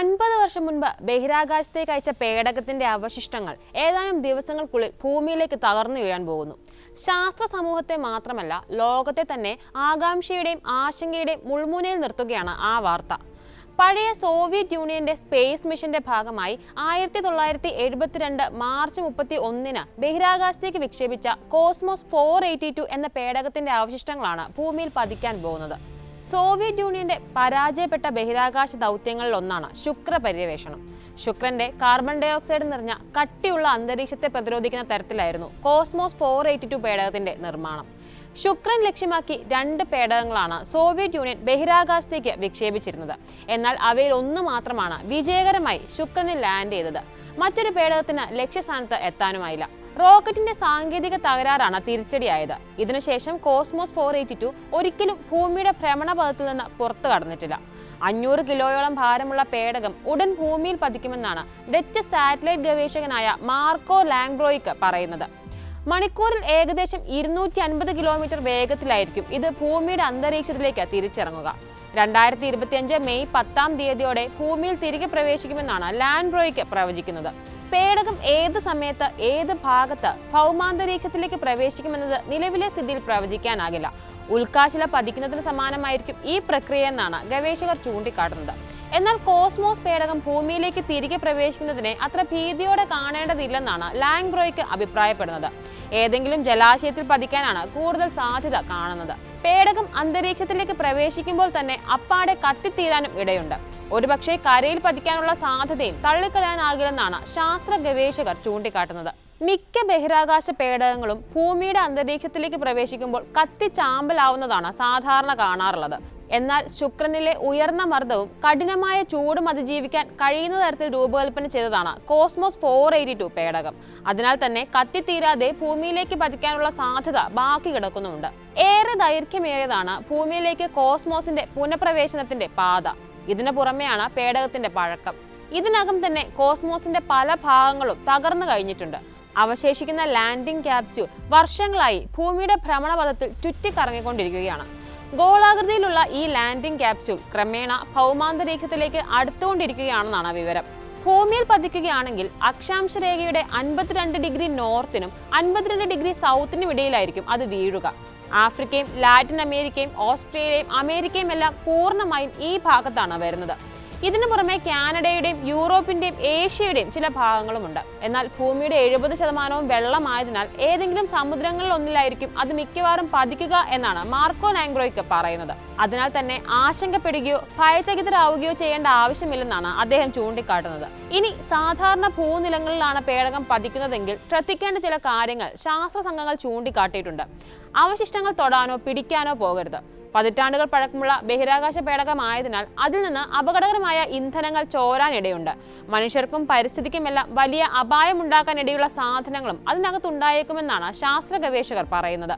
50 വർഷം മുൻപ് ബഹിരാകാശത്തേക്ക് അയച്ച പേടകത്തിന്റെ അവശിഷ്ടങ്ങൾ ഏതാനും ദിവസങ്ങൾക്കുള്ളിൽ ഭൂമിയിലേക്ക് തകർന്നു വീഴാൻ പോകുന്നു. ശാസ്ത്ര സമൂഹത്തെ മാത്രമല്ല, ലോകത്തെ തന്നെ ആകാംക്ഷയുടെയും ആശങ്കയുടെയും മുൾമുനയിൽ നിർത്തുകയാണ് ആ വാർത്ത. പഴയ സോവിയറ്റ് യൂണിയന്റെ സ്പേസ് മിഷന്റെ ഭാഗമായി 1972 മാർച്ച് 31 ബഹിരാകാശത്തേക്ക് വിക്ഷേപിച്ച കോസ്മോസ് 482 എന്ന പേടകത്തിന്റെ അവശിഷ്ടങ്ങളാണ് ഭൂമിയിൽ പതിക്കാൻ പോകുന്നത്. സോവിയറ്റ് യൂണിയന്റെ പരാജയപ്പെട്ട ബഹിരാകാശ ദൗത്യങ്ങളിൽ ഒന്നാണ് ശുക്ര പര്യവേഷണം. ശുക്രന്റെ കാർബൺ ഡൈ ഓക്സൈഡ് നിറഞ്ഞ കട്ടിയുള്ള അന്തരീക്ഷത്തെ പ്രതിരോധിക്കുന്ന തരത്തിലായിരുന്നു കോസ്മോസ് 482 പേടകത്തിന്റെ നിർമ്മാണം. ശുക്രൻ ലക്ഷ്യമാക്കി 2 പേടകങ്ങളാണ് സോവിയറ്റ് യൂണിയൻ ബഹിരാകാശത്തേക്ക് വിക്ഷേപിച്ചിരുന്നത്. എന്നാൽ അവയിൽ ഒന്ന് മാത്രമാണ് വിജയകരമായി ശുക്രനിൽ ലാൻഡ് ചെയ്തത്. മറ്റൊരു പേടകത്തിന് ലക്ഷ്യസ്ഥാനത്ത് എത്താനുമായില്ല. റോക്കറ്റിന്റെ സാങ്കേതിക തകരാറാണ് തിരിച്ചടിയായത്. ഇതിനുശേഷം കോസ്മോസ് 482 ഒരിക്കലും ഭൂമിയുടെ ഭ്രമണപഥത്തിൽ നിന്ന് പുറത്തു കടന്നിട്ടില്ല. 500 കിലോയോളം ഭാരമുള്ള പേടകം ഉടൻ ഭൂമിയിൽ പതിക്കുമെന്നാണ് ഡച്ച് സാറ്റലൈറ്റ് ഗവേഷകനായ മാർക്കോ ലാംഗ്ബ്രോയിക്ക് പറയുന്നത്. മണിക്കൂറിൽ ഏകദേശം 250 കിലോമീറ്റർ വേഗത്തിലായിരിക്കും ഇത് ഭൂമിയുടെ അന്തരീക്ഷത്തിലേക്ക് തിരിച്ചിറങ്ങുക. 2025 മെയ് 10 ഭൂമിയിൽ തിരികെ പ്രവേശിക്കുമെന്നാണ് ലാംഗ്ബ്രോയിക്ക് പ്രവചിക്കുന്നത്. പേടകം ഏത് സമയത്ത് ഏത് ഭാഗത്ത് ഭൗമാന്തരീക്ഷത്തിലേക്ക് പ്രവേശിക്കുമെന്നത് നിലവിലെ സ്ഥിതിയിൽ പ്രവചിക്കാനാകില്ല. ഉൽക്കാശില പതിക്കുന്നതിന് സമാനമായിരിക്കും ഈ പ്രക്രിയ എന്നാണ് ഗവേഷകർ ചൂണ്ടിക്കാട്ടുന്നത്. എന്നാൽ കോസ്മോസ് പേടകം ഭൂമിയിലേക്ക് തിരികെ പ്രവേശിക്കുന്നതിനെ അത്ര ഭീതിയോടെ കാണേണ്ടതില്ലെന്നാണ് ലാംഗ്ബ്രോയിക്ക് അഭിപ്രായപ്പെടുന്നത്. ഏതെങ്കിലും ജലാശയത്തിൽ പതിക്കാനാണ് കൂടുതൽ സാധ്യത കാണുന്നത്. പേടകം അന്തരീക്ഷത്തിലേക്ക് പ്രവേശിക്കുമ്പോൾ തന്നെ അപ്പാടെ കത്തിത്തീരാനും ഇടയുണ്ട്. ഒരുപക്ഷെ കരയിൽ പതിക്കാനുള്ള സാധ്യതയും തള്ളിക്കളയാനാകില്ലെന്നാണ് ശാസ്ത്ര ഗവേഷകർ ചൂണ്ടിക്കാട്ടുന്നത്. മിക്ക ബഹിരാകാശ പേടകങ്ങളും ഭൂമിയുടെ അന്തരീക്ഷത്തിലേക്ക് പ്രവേശിക്കുമ്പോൾ കത്തിച്ചാമ്പലാവുന്നതാണ് സാധാരണ കാണാറുള്ളത്. എന്നാൽ ശുക്രനിലെ ഉയർന്ന മർദ്ദവും കഠിനമായ ചൂടും അതിജീവിക്കാൻ കഴിയുന്ന തരത്തിൽ രൂപകൽപ്പന ചെയ്തതാണ് കോസ്മോസ് 482 പേടകം. അതിനാൽ തന്നെ കത്തിത്തീരാതെ ഭൂമിയിലേക്ക് പതിക്കാനുള്ള സാധ്യത ബാക്കി കിടക്കുന്നുണ്ട്. ഏറെ ദൈർഘ്യമേറിയതാണ് ഭൂമിയിലേക്ക് കോസ്മോസിന്റെ പുനഃപ്രവേശനത്തിന്റെ പാത. ഇതിനു പുറമെയാണ് പേടകത്തിന്റെ പഴക്കം. ഇതിനകം തന്നെ കോസ്മോസിന്റെ പല ഭാഗങ്ങളും തകർന്നു കഴിഞ്ഞിട്ടുണ്ട്. അവശേഷിക്കുന്ന ലാൻഡിംഗ് ക്യാപ്സ്യൂൾ വർഷങ്ങളായി ഭൂമിയുടെ ഭ്രമണപഥത്തിൽ ചുറ്റിക്കറങ്ങിക്കൊണ്ടിരിക്കുകയാണ്. ഗോളാകൃതിയിലുള്ള ഈ ലാൻഡിംഗ് ക്യാപ്സ്യൂൾ ക്രമേണ ഭൗമാന്തരീക്ഷത്തിലേക്ക് അടുത്തുകൊണ്ടിരിക്കുകയാണെന്നാണ് വിവരം. ഭൂമിയിൽ പതിക്കുകയാണെങ്കിൽ അക്ഷാംശ രേഖയുടെ 52 ഡിഗ്രി നോർത്തിനും 52 ഡിഗ്രി സൗത്തിനും ഇടയിലായിരിക്കും അത് വീഴുക. ആഫ്രിക്കയും ലാറ്റിൻ അമേരിക്കയും ഓസ്ട്രേലിയയും അമേരിക്കയും എല്ലാം പൂർണ്ണമായും ഈ ഭാഗത്താണ് വരുന്നത്. ഇതിനു പുറമെ കാനഡയുടെയും യൂറോപ്പിന്റെയും ഏഷ്യയുടെയും ചില ഭാഗങ്ങളുമുണ്ട്. എന്നാൽ ഭൂമിയുടെ 70% വെള്ളമായതിനാൽ ഏതെങ്കിലും സമുദ്രങ്ങളിൽ ഒന്നിലായിരിക്കും അത് മിക്കവാറും പതിക്കുക എന്നാണ് മാർക്കോ ലാംഗ്ബ്രോയിക്ക് പറയുന്നത്. അതിനാൽ തന്നെ ആശങ്കപ്പെടുകയോ ഭയചകിതരാവുകയോ ചെയ്യേണ്ട ആവശ്യമില്ലെന്നാണ് അദ്ദേഹം ചൂണ്ടിക്കാട്ടുന്നത്. ഇനി സാധാരണ ഭൂനിലങ്ങളിലാണ് പേടകം പതിക്കുന്നതെങ്കിൽ ശ്രദ്ധിക്കേണ്ട ചില കാര്യങ്ങൾ ശാസ്ത്ര സംഘങ്ങൾ ചൂണ്ടിക്കാട്ടിയിട്ടുണ്ട്. അവശിഷ്ടങ്ങൾ തൊടാനോ പിടിക്കാനോ പോകരുത്. പതിറ്റാണ്ടുകൾ പഴക്കമുള്ള ബഹിരാകാശ പേടകമായതിനാൽ അതിൽ നിന്ന് അപകടകരമായ ഇന്ധനങ്ങൾ ചോരാനിടയുണ്ട്. മനുഷ്യർക്കും പരിസ്ഥിതിക്കുമെല്ലാം വലിയ അപായമുണ്ടാക്കാനിടയുള്ള സാധനങ്ങളും അതിനകത്തുണ്ടായേക്കുമെന്നാണ് ശാസ്ത്ര ഗവേഷകർ പറയുന്നത്.